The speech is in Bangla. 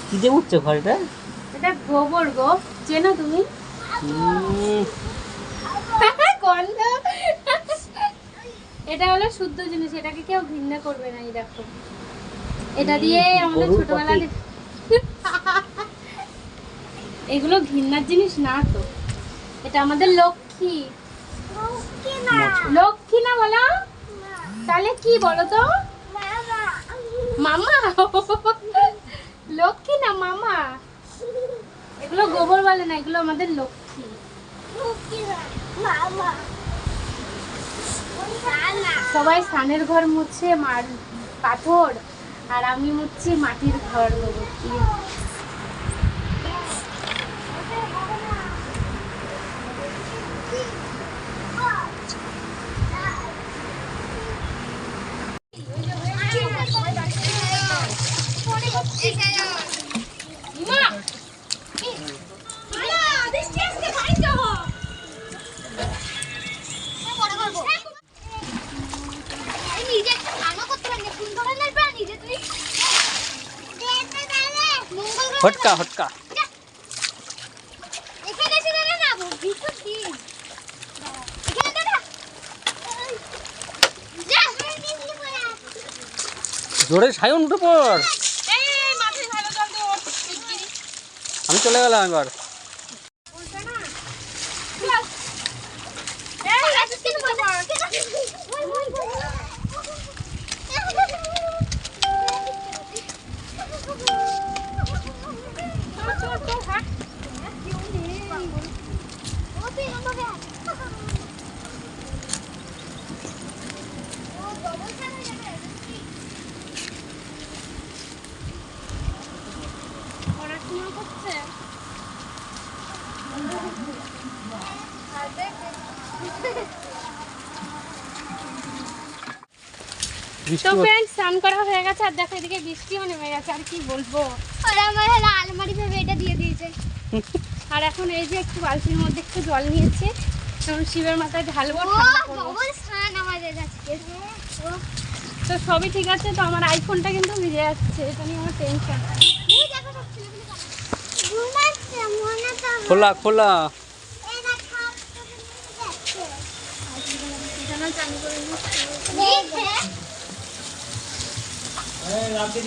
কি যে উঠছে ঘরটা? এটা গোবর গো, চেনো তুমি? গন্ধ। এটা হলো শুদ্ধ জিনিস, এটাকে কেউ ঘৃণা করবে না। এই দেখো, এটা দিয়ে আমাদের ছোটবেলা এগুলো ঘৃণার জিনিস না তো, এটা আমাদের লক্ষ্মী। লক্ষ্মী না বলো? তাহলে কি বলো তো? মামা। লক্ষ্মী না মামা। এগুলো গোবর বলে না, এগুলো আমাদের লক্ষ্মী। সবাই স্নানের ঘর মুছছে পাথর, আর আমি মুছছি মাটির ঘর গোবর দিয়ে। হটকা হটকা। জোরে সায়ন উঠে পড়। আমি চলে গেলাম এবার। তো फ्रेंड्स স্নান করা হয়ে গেছে, আর দেখো এদিকে বৃষ্টিও নেমে গেছে। আর কি বলবো, আর আমার হলো আলমারি ভেবে এটা দিয়ে দিয়েছে। আর এখন এই যে একটু বালতির মধ্যে একটু জল নিয়েছে, কারণ শিবের মাথায় ঢালবো। বাবুল স্নান আমাদের আজকে। তো সবই ঠিক আছে, তো আমার আইফোনটা কিন্তু ভিজে যাচ্ছে, এটা নিয়ে আমার টেনশন। খোলা খোলা। আমি